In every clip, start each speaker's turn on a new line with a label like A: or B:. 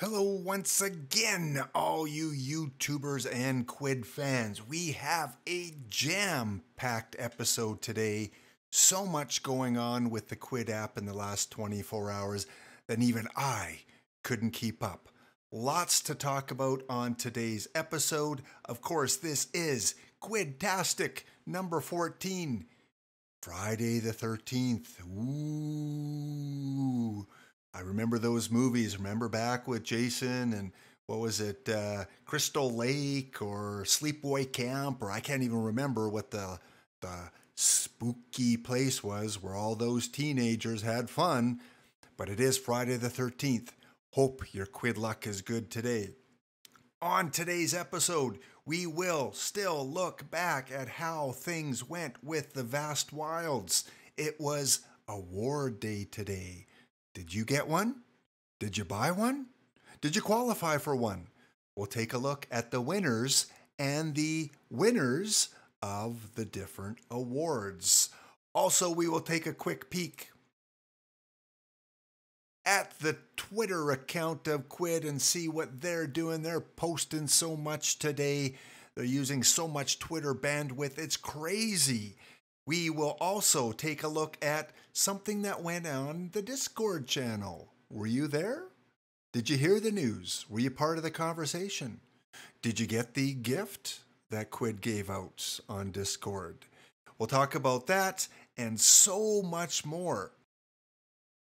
A: Hello once again, all you YouTubers and Quidd fans. We have a jam-packed episode today. So much going on with the Quidd app in the last 24 hours that even I couldn't keep up. Lots to talk about on today's episode. Of course, this is Quiddtastic number 14, Friday the 13th. Ooh. I remember those movies. Remember back with Jason and what was it, Crystal Lake or Sleepaway Camp, or I can't even remember what the spooky place was where all those teenagers had fun. But it is Friday the 13th. Hope your Quidd luck is good today. On today's episode, we will still look back at how things went with the Vast Wilds. It was award day today. Did you get one? Did you buy one? Did you qualify for one? We'll take a look at the winners and the winners of the different awards. Also, we will take a quick peek at the Twitter account of Quidd and see what they're doing. They're posting so much today. They're using so much Twitter bandwidth. It's crazy. We will also take a look at something that went on the Discord channel. Were you there? Did you hear the news? Were you part of the conversation? Did you get the gift that Quidd gave out on Discord? We'll talk about that and so much more.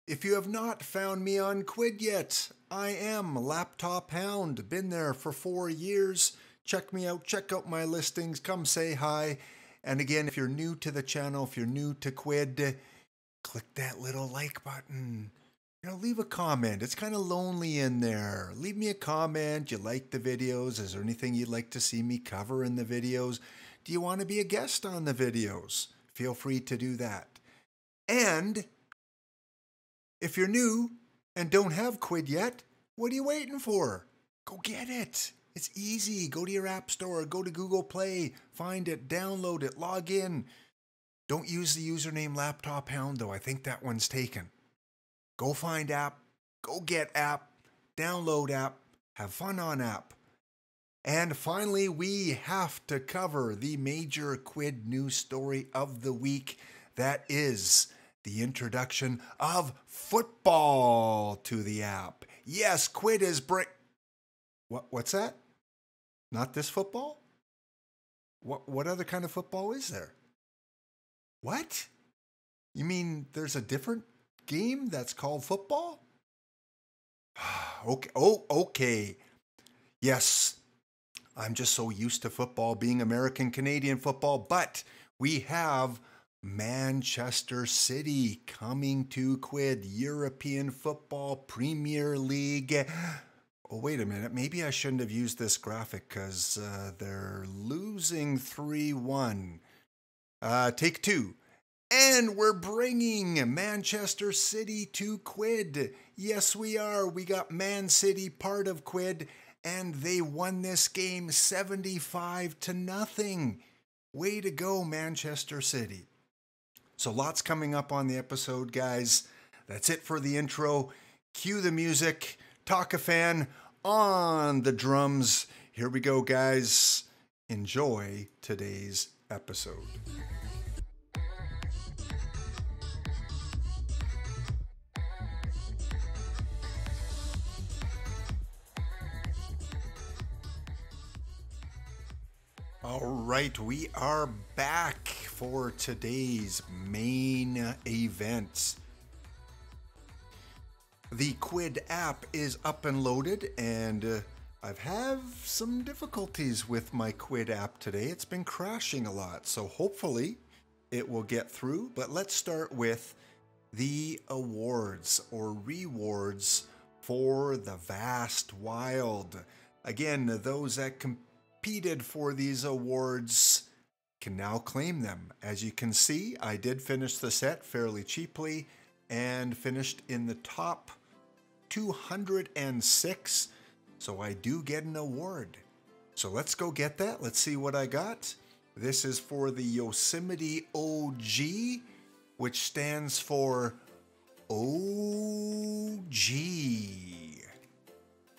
A: If you have not found me on Quidd yet, I am Laptop Hound. Been there for 4 years. Check me out. Check out my listings. Come say hi. And again, if you're new to the channel, if you're new to Quidd, click that little like button. Leave a comment. It's kind of lonely in there. Leave me a comment. You like the videos? Is there anything you'd like to see me cover in the videos? Do you want to be a guest on the videos? Feel free to do that. And if you're new and don't have Quidd yet, what are you waiting for? Go get it. It's easy. Go to your app store, go to Google Play, find it, download it, log in. Don't use the username Laptop Hound though. I think that one's taken. Go find app, go get app, download app, have fun on app. And finally, we have to cover the major Quidd news story of the week. That is the introduction of football to the app. Yes, Quidd is What's that? Not this football? What other kind of football is there? What? You mean there's a different game that's called football? Okay. Oh, okay. Yes, I'm just so used to football being American Canadian football, but we have Manchester City coming to Quidd, European Football Premier League. Oh, wait a minute. Maybe I shouldn't have used this graphic because they're losing 3-1. Take two. And we're bringing Manchester City to Quidd. Yes, we are. We got Man City part of Quidd, and they won this game 75-0. Way to go, Manchester City. So lots coming up on the episode, guys. That's it for the intro. Cue the music. Talk-a-fan on the drums. Here we go, guys. Enjoy today's episode. All right, we are back for today's main event. The Quidd app is up and loaded, and I've had some difficulties with my Quidd app today. It's been crashing a lot, so hopefully it will get through. But let's start with the awards or rewards for the Vast Wild. Again, those that competed for these awards can now claim them. As you can see, I did finish the set fairly cheaply and finished in the top 206, so I do get an award. So let's go get that. Let's see what I got. This is for the Yosemite OG, which stands for OG.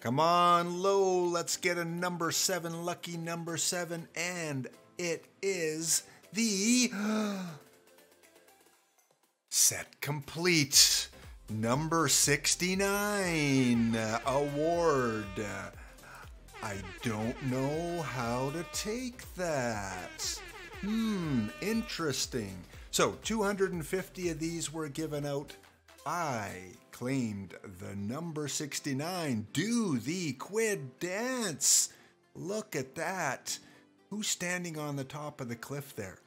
A: Come on, low. Let's get a number 7, lucky number 7. And it is the set complete. Number 69 award. I don't know how to take that. Interesting. So 250 of these were given out. I claimed the number 69. Do the Quidd dance. Look at that. Who's standing on the top of the cliff there?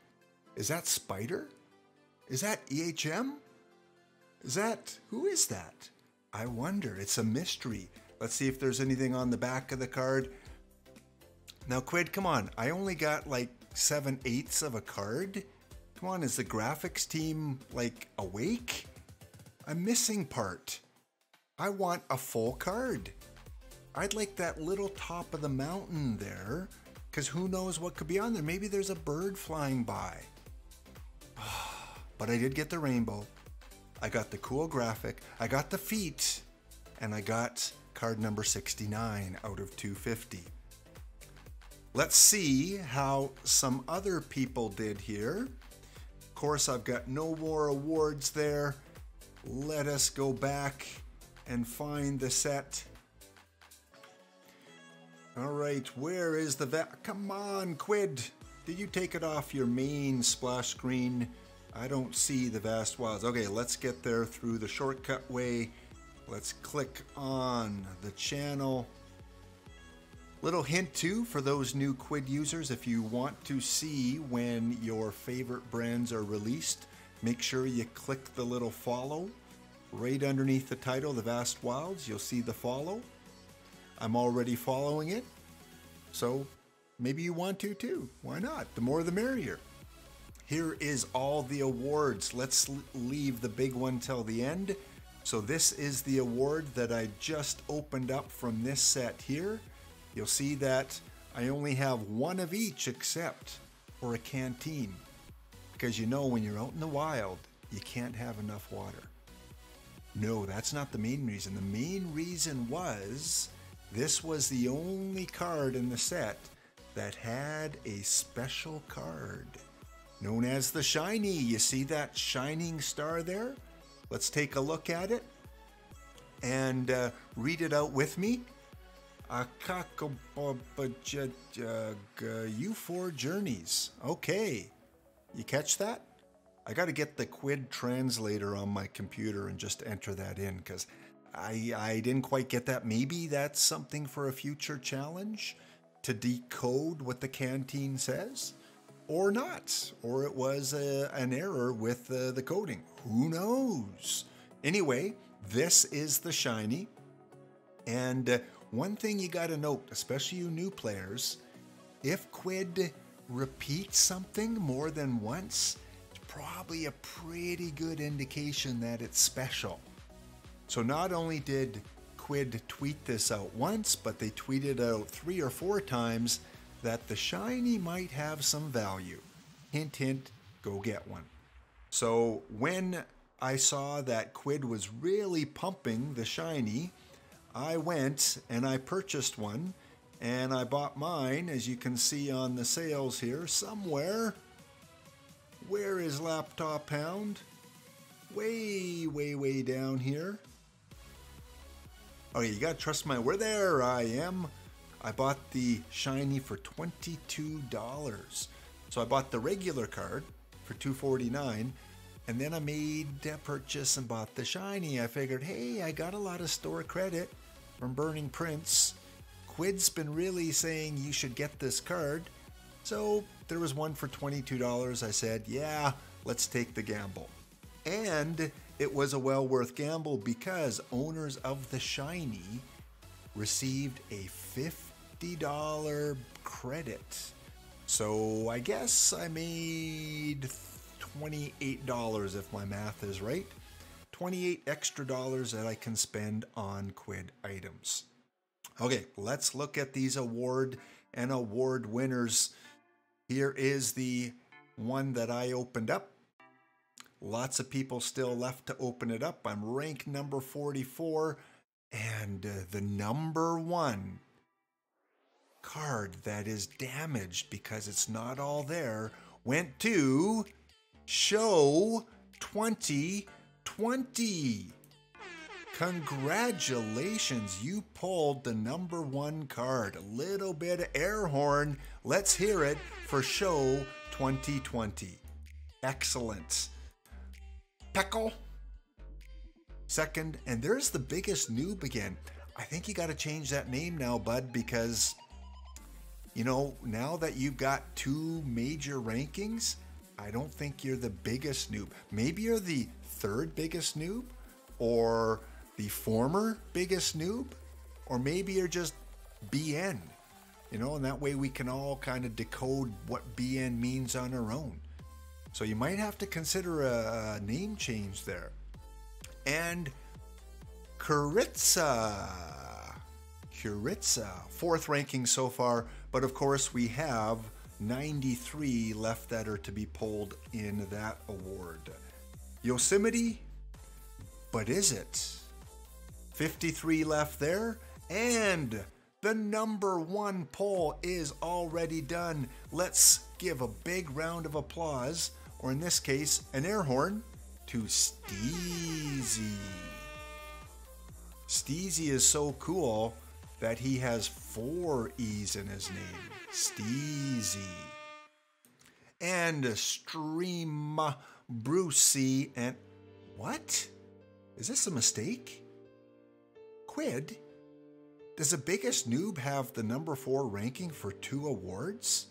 A: Is that Spider? Is that EHM? Who is that? I wonder. It's a mystery. Let's see if there's anything on the back of the card. Now, Quidd, come on. I only got like 7/8 of a card. Come on, is the graphics team like awake? I'm missing part. I want a full card. I'd like that little top of the mountain there, because who knows what could be on there. Maybe there's a bird flying by. But I did get the rainbow. I got the cool graphic. I got the feet. And I got card number 69 out of 250. Let's see how some other people did here. Of course, I've got no more awards there. Let us go back and find the set. All right, where is the come on, Quidd. Did you take it off your main splash screen? I don't see the Vast Wilds. Okay, let's get there through the shortcut way. Let's click on the channel. Little hint too for those new Quidd users, if you want to see when your favorite brands are released, make sure you click the little follow. Right underneath the title, the Vast Wilds, you'll see the follow. I'm already following it, so maybe you want to too. Why not? The more the merrier. Here is all the awards. Let's leave the big one till the end. So this is the award that I just opened up from this set here. You'll see that I only have one of each except for a canteen. Because you know when you're out in the wild, you can't have enough water. No, that's not the main reason. The main reason was this was the only card in the set that had a special card known as the Shiny. You see that shining star there? Let's take a look at it and read it out with me. U4 Journeys. Okay, you catch that? I got to get the Quidd translator on my computer and just enter that in, because I didn't quite get that. Maybe that's something for a future challenge, to decode what the canteen says, or not, or it was an error with the coding. Who knows? Anyway, this is the Shiny, and one thing you got to note, especially you new players, if Quidd repeats something more than once, it's probably a pretty good indication that it's special. So not only did Quidd tweet this out once, but they tweeted out 3 or 4 times that the Shiny might have some value. Hint, hint, go get one. So when I saw that Quidd was really pumping the Shiny, I went and I purchased one, and I bought mine, as you can see on the sales here somewhere. Where is Laptop Hound? Way, way, way down here. Okay, you gotta trust my word. There I am. I bought the Shiny for $22. So I bought the regular card for $249, and then I made a purchase and bought the Shiny. I figured, hey, I got a lot of store credit from Burning Prince. Quidd's been really saying you should get this card. So there was one for $22. I said, yeah, let's take the gamble. And it was a well worth gamble, because owners of the Shiny received a $50 credit. So I guess I made $28 if my math is right. $28 extra that I can spend on Quidd items. Okay, let's look at these award winners. Here is the one that I opened up. Lots of people still left to open it up. I'm ranked number 44. And the number one card that is damaged because it's not all there went to Show 2020. Congratulations, you pulled the number one card. A little bit of air horn. Let's hear it for Show 2020. Excellent. Peckle. Second, and there's the biggest noob again. I think you got to change that name now, bud, because, you know, now that you've got two major rankings, I don't think you're the biggest noob. Maybe you're the third biggest noob, or the former biggest noob, or maybe you're just BN, you know, and that way we can all kind of decode what BN means on our own. So you might have to consider a name change there. And Kuritsa, fourth ranking so far, but of course we have 93 left that are to be pulled in that award. Yosemite, but is it? 53 left there, and the number one poll is already done. Let's give a big round of applause, or in this case, an air horn, to Steezy. Steezy is so cool that he has 4 E's in his name. Steezy. And Stream Brucey and... What? Is this a mistake? Quidd? Does the biggest noob have the number 4 ranking for 2 awards?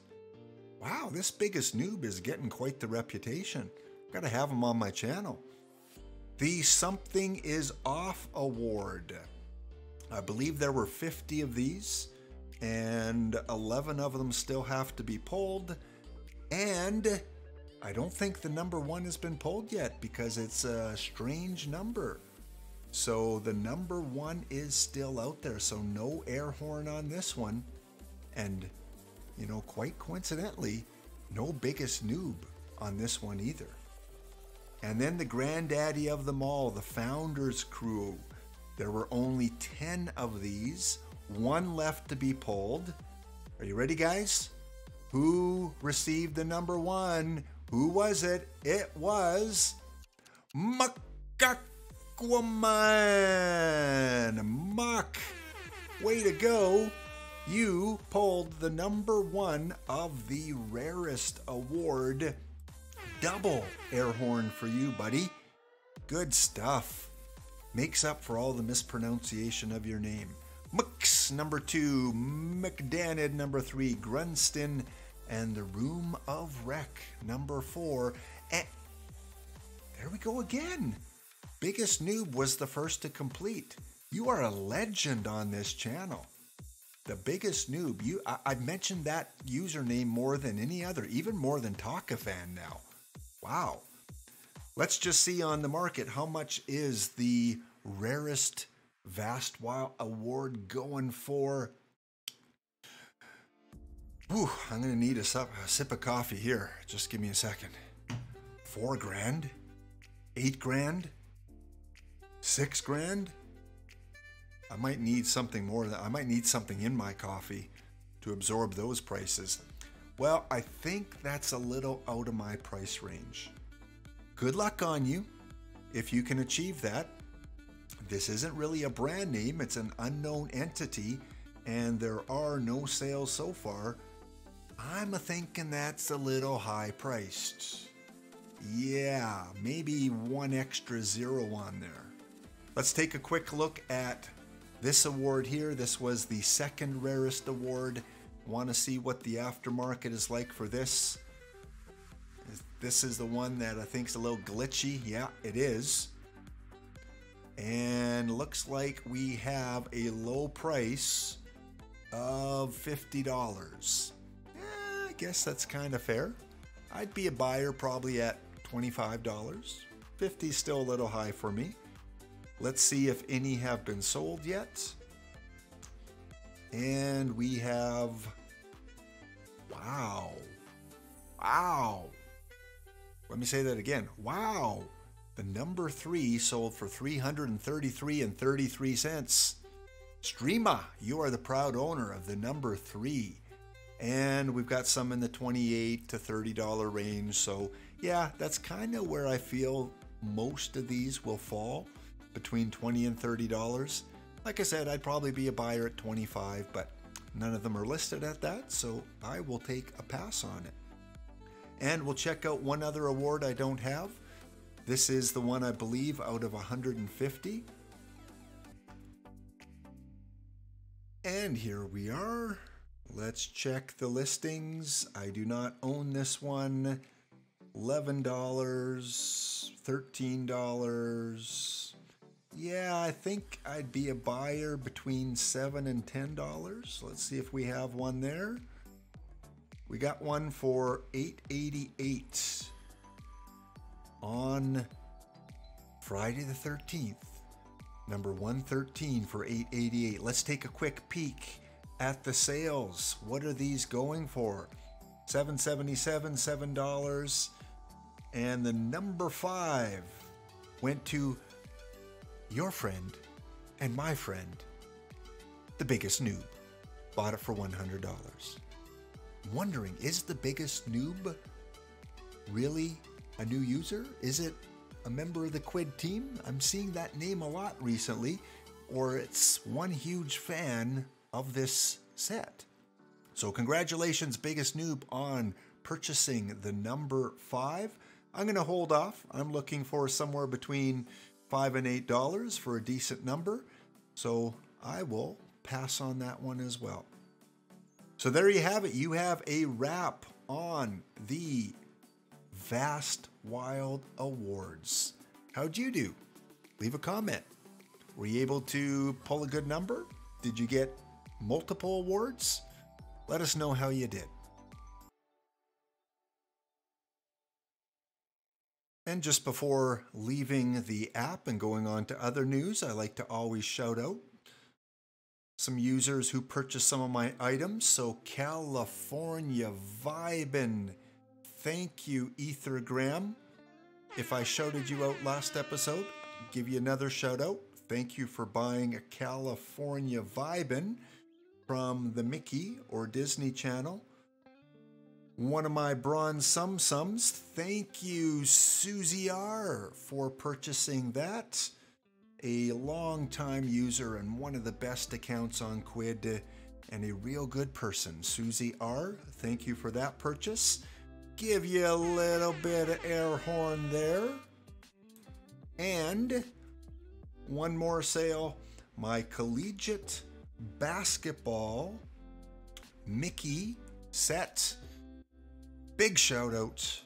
A: Wow, this biggest noob is getting quite the reputation. Gotta have him on my channel. The Something Is Off Award. I believe there were 50 of these, and 11 of them still have to be pulled. And I don't think the number 1 has been pulled yet because it's a strange number. So the number 1 is still out there, so no air horn on this one. And, you know, quite coincidentally, no biggest noob on this one either. And then the granddaddy of them all, the Founders Crew. There were only 10 of these, 1 left to be pulled. Are you ready, guys? Who received the number 1? Who was it? It was Muck-Aquaman. Muck, way to go. You pulled the number 1 of the rarest award. Double air horn for you, buddy. Good stuff. Makes up for all the mispronunciation of your name. Mux, number 2. McDanid, number 3. Grunston, and the Room of Wreck, number 4. And there we go again. Biggest Noob was the first to complete. You are a legend on this channel. The Biggest Noob. I've mentioned that username more than any other, even more than Takafan now. Wow. Let's just see on the market, how much is the rarest Vast Wild award going for? Whew, I'm going to need a sip of coffee here. Just give me a second. 4 grand? 8 grand? 6 grand? I might need something more. I might need something in my coffee to absorb those prices. Well, I think that's a little out of my price range. Good luck on you if you can achieve that. This isn't really a brand name, it's an unknown entity, and there are no sales so far. I'm thinking that's a little high priced. Yeah, maybe 1 extra 0 on there. Let's take a quick look at this award here. This was the 2nd rarest award. Want to see what the aftermarket is like for this. This is the one that I think is a little glitchy. Yeah, it is. And looks like we have a low price of $50. I guess that's kind of fair. I'd be a buyer probably at $25. 50 is still a little high for me. Let's see if any have been sold yet. And we have, wow. Let me say that again. Wow. The number 3 sold for $333.33. Streama, you are the proud owner of the number 3. And we've got some in the $28 to $30 range. So yeah, that's kind of where I feel most of these will fall, between $20 and $30. Like I said, I'd probably be a buyer at $25, but none of them are listed at that, so I will take a pass on it. And we'll check out one other award I don't have. This is the one I believe out of 150. And here we are. Let's check the listings. I do not own this one. $11, $13. Yeah, I think I'd be a buyer between $7 and $10. Let's see if we have one there. We got one for $8.88 on Friday the 13th. Number 113 for $8.88. Let's take a quick peek at the sales. What are these going for? $7.77, $7. And the number 5 went to your friend and my friend, the biggest noob. Bought it for $100. Wondering, is the biggest noob really a new user? Is it a member of the Quidd team? I'm seeing that name a lot recently, or it's one huge fan of this set. So congratulations, biggest noob, on purchasing the number 5. I'm going to hold off. I'm looking for somewhere between $5 and $8 for a decent number, so I will pass on that one as well. So there you have it. You have a wrap on the Vast Wild Awards. How'd you do? Leave a comment. Were you able to pull a good number? Did you get multiple awards? Let us know how you did. And just before leaving the app and going on to other news, I like to always shout out some users who purchased some of my items. So California Vibin'. Thank you, Ethergram. If I shouted you out last episode, give you another shout out. Thank you for buying a California Vibin' from the Mickey or Disney Channel. One of my bronze sum-sums. Thank you, Susie R, for purchasing that. A long-time user and one of the best accounts on Quidd, and a real good person. Susie R, thank you for that purchase. Give you a little bit of air horn there. And one more sale, my collegiate basketball Mickey set. Big shout out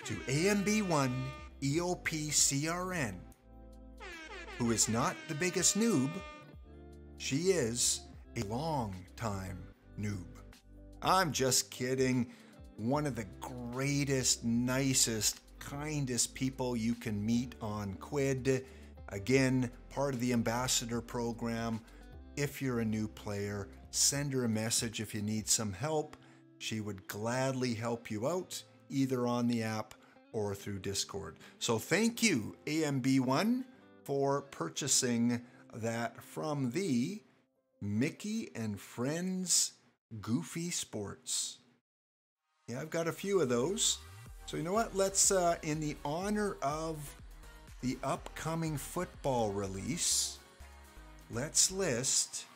A: to AMB1 EOPCRN, who is not the biggest noob. She is a long-time noob. I'm just kidding. One of the greatest, nicest, kindest people you can meet on Quidd. Again, part of the ambassador program. If you're a new player, send her a message if you need some help. She would gladly help you out, either on the app or through Discord. So thank you, AMB1, for purchasing that from the Mickey and Friends Goofy Sports. Yeah, I've got a few of those. So you know what? Let's, in the honor of the upcoming football release, let's list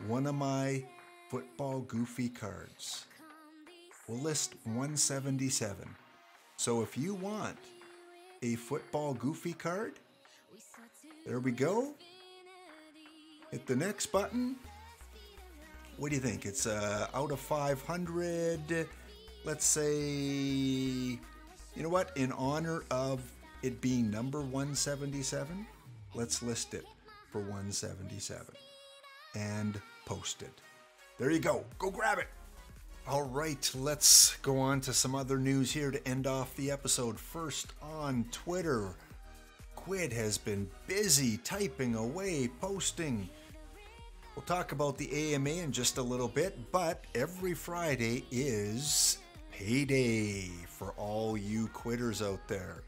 A: one of my football Goofy cards. We'll list 177. So if you want a football Goofy card, there we go. Hit the next button. What do you think? It's out of 500. Let's say, you know what? In honor of it being number 177, let's list it for 177 and post it. There you go. Go grab it. All right, let's go on to some other news here to end off the episode. First, on Twitter, Quidd has been busy typing away, posting. We'll talk about the AMA in just a little bit, but every Friday is payday for all you quitters out there.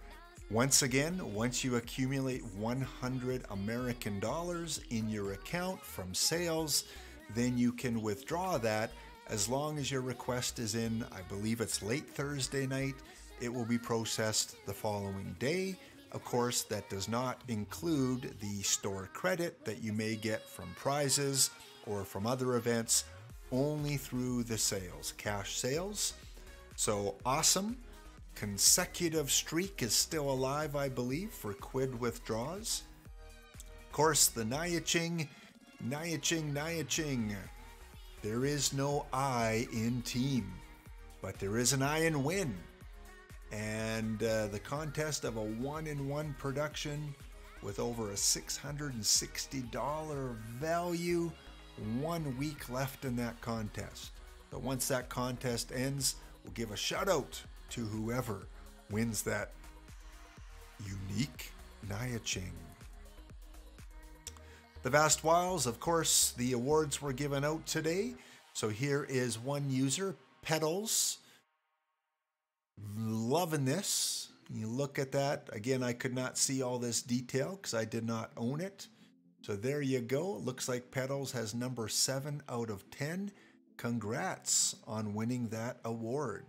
A: Once again, once you accumulate 100 American dollars in your account from sales, then you can withdraw that as long as your request is in, I believe it's late Thursday night. It will be processed the following day. Of course, that does not include the store credit that you may get from prizes or from other events, only through the sales, cash sales. So awesome. Consecutive streak is still alive, I believe, for Quidd withdraws. Of course, the Nyaching. There is no I in team, but there is an I in win. And the contest of a 1-in-1 production with over a $660 value, 1 week left in that contest. So once that contest ends, we'll give a shout out to whoever wins that unique Nyaching. The Vast Wilds, of course, the awards were given out today. So here is one user, Petals. Loving this. You look at that. Again, I could not see all this detail because I did not own it. So there you go. It looks like Petals has number 7 out of 10. Congrats on winning that award.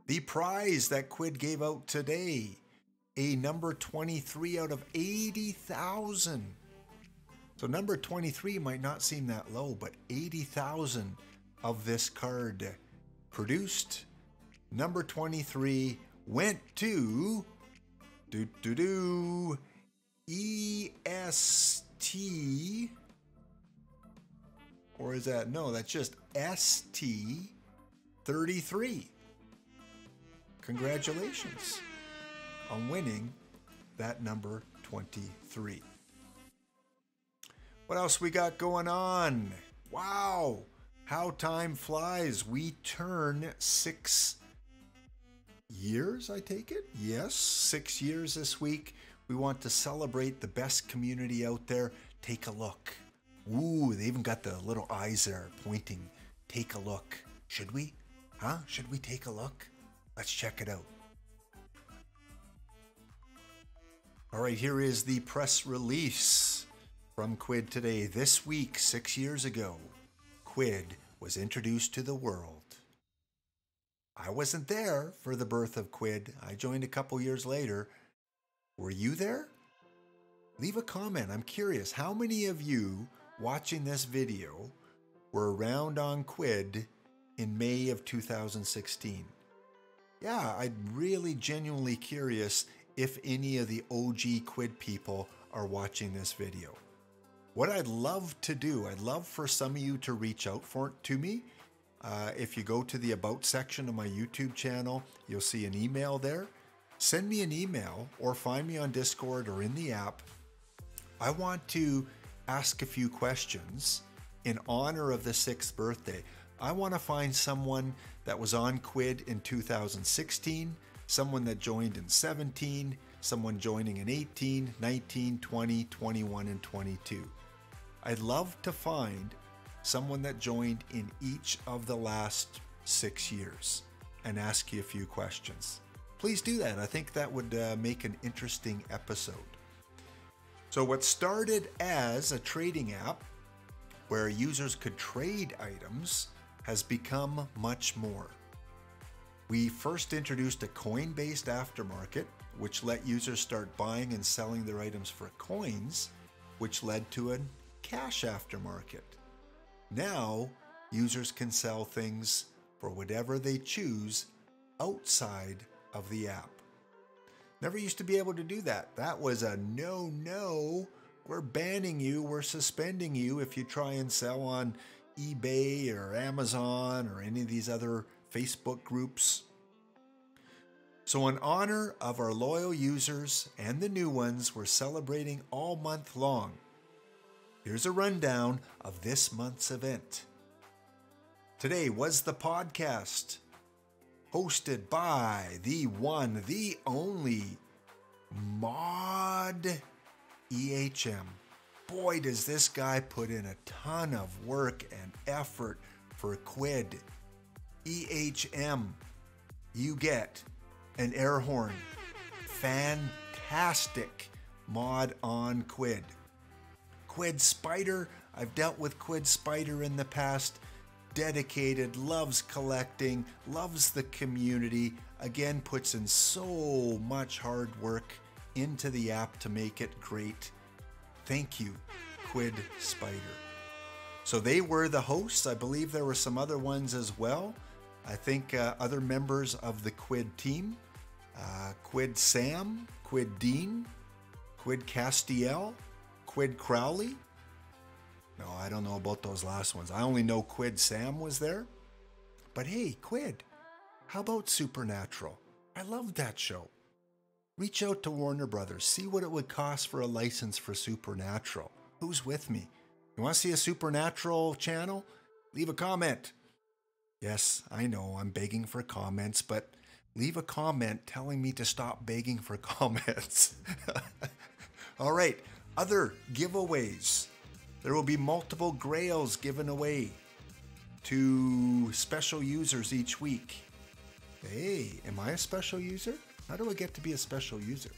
A: The prize that Quidd gave out today, a number 23 out of 80,000. So number 23 might not seem that low, but 80,000 of this card produced. Number 23 went to EST, or is that, no, that's just ST33. Congratulations on winning that number 23. What else we got going on? Wow, how time flies. We turn 6 years, I take it? Yes, 6 years this week. We want to celebrate the best community out there. Take a look. Ooh, they even got the little eyes there pointing. Take a look. Should we? Huh? Should we take a look? Let's check it out. All right, here is the press release from Quidd today. This week, 6 years ago, Quidd was introduced to the world. I wasn't there for the birth of Quidd. I joined a couple years later. Were you there? Leave a comment. I'm curious. How many of you watching this video were around on Quidd in May of 2016? Yeah, I'm really genuinely curious if any of the OG Quidd people are watching this video. What I'd love to do, I'd love for some of you to reach out to me. If you go to the About section of my YouTube channel, you'll see an email there. Send me an email or find me on Discord or in the app. I want to ask a few questions in honor of the 6th birthday. I want to find someone that was on Quidd in 2016, someone that joined in 17, someone joining in 18, 19, 20, 21, and 22. I'd love to find someone that joined in each of the last 6 years and ask you a few questions. Please do that. I think that would make an interesting episode. So what started as a trading app where users could trade items has become much more. We first introduced a coin-based aftermarket, which let users start buying and selling their items for coins, which led to a cash aftermarket. Now, users can sell things for whatever they choose outside of the app. Never used to be able to do that. That was a no. We're banning you, we're suspending you if you try and sell on eBay or Amazon or any of these other Facebook groups. So in honor of our loyal users and the new ones we're celebrating all month long, here's a rundown of this month's event. Today was the podcast hosted by the one, the only Mod EHM. Boy, does this guy put in a ton of work and effort for Quidd. EHM, you get an air horn fantastic mod on Quidd. Quidd Spider, I've dealt with Quidd Spider in the past. Dedicated, loves collecting, loves the community. Again, puts in so much hard work into the app to make it great. Thank you, Quidd Spider. So they were the hosts. I believe there were some other ones as well. I think other members of the Quidd team. Quidd Sam, Quidd Dean, Quidd Castiel, Quidd Crowley. No, I don't know about those last ones. I only know Quidd Sam was there. But hey, Quidd, how about Supernatural? I loved that show. Reach out to Warner Brothers. See what it would cost for a license for Supernatural. Who's with me? You want to see a Supernatural channel? Leave a comment. Yes, I know I'm begging for comments, but leave a comment telling me to stop begging for comments. All right, other giveaways. There will be multiple grails given away to special users each week. Hey, am I a special user? How do I get to be a special user?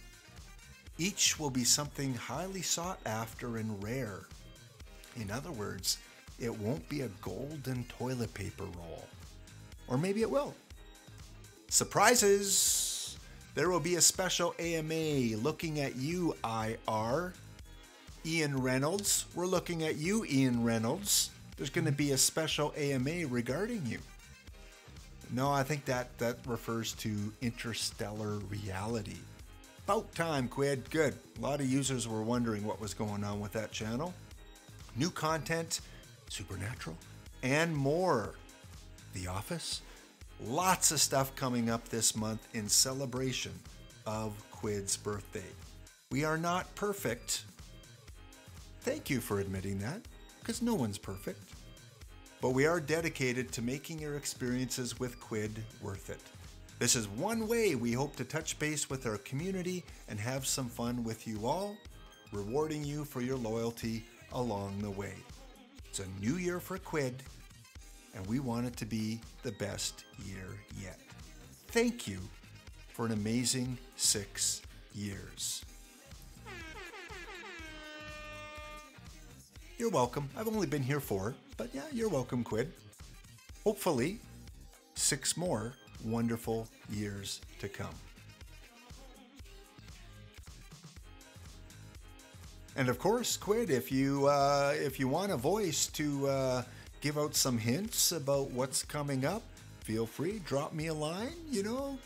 A: Each will be something highly sought after and rare. In other words, it won't be a golden toilet paper roll. Or maybe it will. Surprises! There will be a special AMA looking at you, IR. Ian Reynolds, we're looking at you, Ian Reynolds. There's going to be a special AMA regarding you. No, I think that refers to interstellar reality. About time, Quidd. Good. A lot of users were wondering what was going on with that channel. New content, Supernatural, and more. The Office. Lots of stuff coming up this month in celebration of Quidd's birthday. We are not perfect. Thank you for admitting that, because no one's perfect. But we are dedicated to making your experiences with Quidd worth it. This is one way we hope to touch base with our community and have some fun with you all, rewarding you for your loyalty along the way. It's a new year for Quidd, and we want it to be the best year yet. Thank you for an amazing 6 years. You're welcome. I've only been here 4, but yeah, you're welcome, Quidd. Hopefully, 6 more wonderful years to come. And of course, Quidd, if you want a voice to give out some hints about what's coming up, feel free, drop me a line,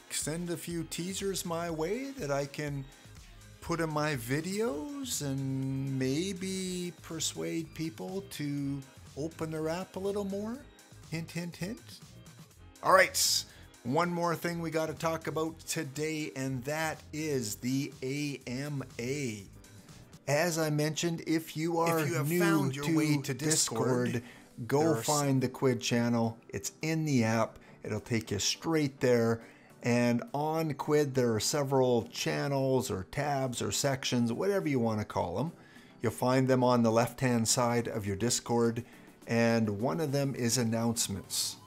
A: send a few teasers my way that I can put in my videos and maybe persuade people to open their app a little more. Hint, hint, hint. All right, one more thing we got to talk about today, and that is the AMA. As I mentioned, if you have new found your way to Discord, go find the Quidd channel. It's in the app. It'll take you straight there. And on Quidd, there are several channels or tabs or sections, whatever you want to call them. You'll find them on the left-hand side of your Discord, and one of them is announcements.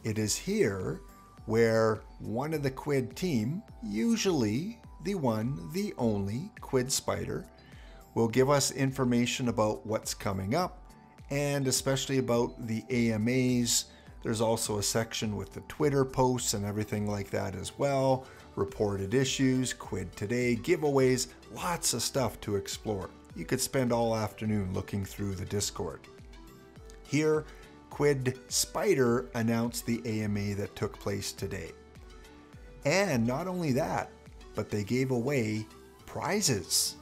A: It is here where one of the Quidd team, usually the one, the only Quidd Spider, will give us information about what's coming up, and especially about the AMAs. There's also a section with the Twitter posts and everything like that as well. Reported issues, Quidd Today, giveaways, lots of stuff to explore. You could spend all afternoon looking through the Discord. Here, Quidd Spider announced the AMA that took place today. And not only that, but they gave away prizes.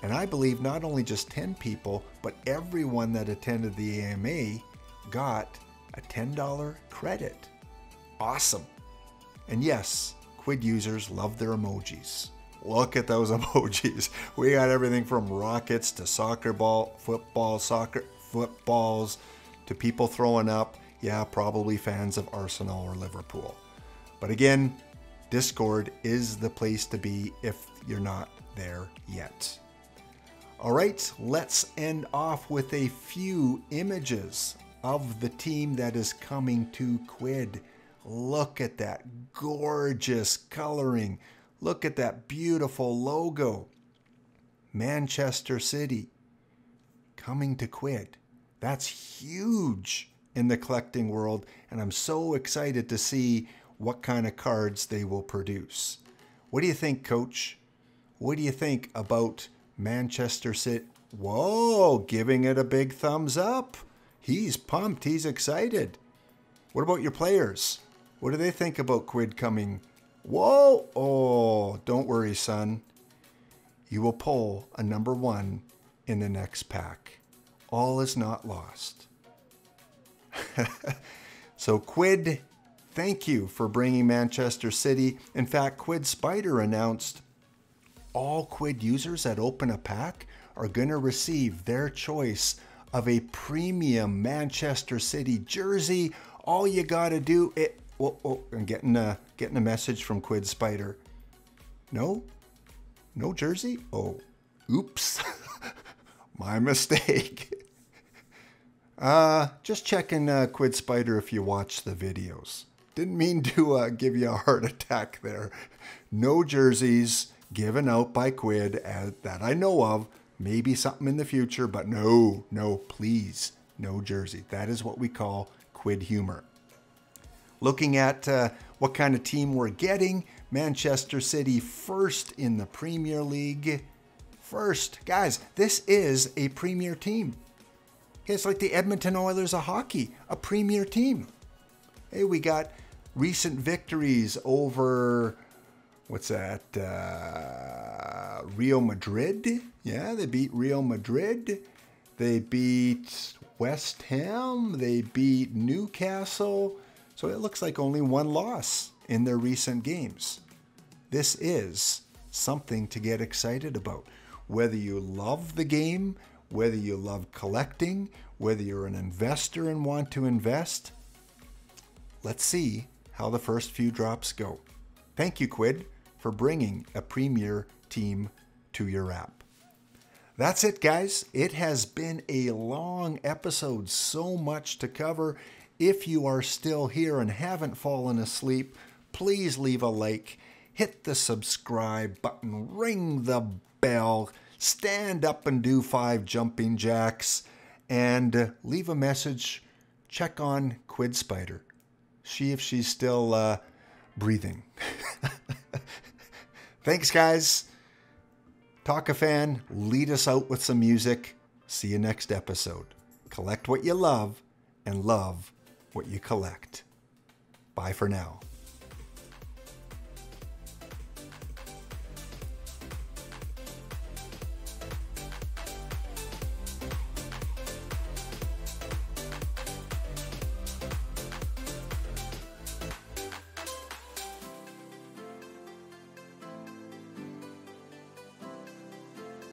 A: And I believe not only just 10 people, but everyone that attended the AMA got a $10 credit. Awesome. And yes, Quidd users love their emojis. Look at those emojis. We got everything from rockets to soccer ball, football, soccer, footballs, to people throwing up. Yeah, probably fans of Arsenal or Liverpool. But again, Discord is the place to be if you're not there yet. All right, let's end off with a few images of the team that is coming to Quidd. Look at that gorgeous coloring. Look at that beautiful logo. Manchester City coming to Quidd. That's huge in the collecting world, and I'm so excited to see what kind of cards they will produce. What do you think, Coach? What do you think about Manchester City? Whoa, giving it a big thumbs up. He's pumped. He's excited. What about your players? What do they think about Quidd coming? Whoa! Oh, don't worry, son. You will pull a number 1 in the next pack. All is not lost. So Quidd, thank you for bringing Manchester City. In fact, Quidd Spider announced all Quidd users that open a pack are going to receive their choice of a premium Manchester City jersey. All you got to do it. Oh, I'm getting a message from Quidd Spider. No jersey? Oh, oops. My mistake. Just checking Quidd Spider if you watch the videos. Didn't mean to give you a heart attack there. No jerseys given out by Quidd that I know of. Maybe something in the future, but no, please, no jersey. That is what we call Quidd humor. Looking at what kind of team we're getting, Manchester City first in the Premier League. First, guys, this is a Premier team. It's like the Edmonton Oilers of hockey, a Premier team. Hey, we got recent victories over, what's that, Real Madrid. Yeah, they beat Real Madrid. They beat West Ham. They beat Newcastle. So it looks like only 1 loss in their recent games. This is something to get excited about. Whether you love the game, whether you love collecting, whether you're an investor and want to invest, let's see how the first few drops go. Thank you, Quidd, for bringing a Premier team to your app. That's it, guys. It has been a long episode, so much to cover. If you are still here and haven't fallen asleep, please leave a like, hit the subscribe button, ring the bell, stand up and do 5 jumping jacks, and leave a message. Check on Quidd Spider. See if she's still breathing. Thanks, guys. Talk a fan, lead us out with some music. See you next episode. Collect what you love and love what you collect. Bye for now.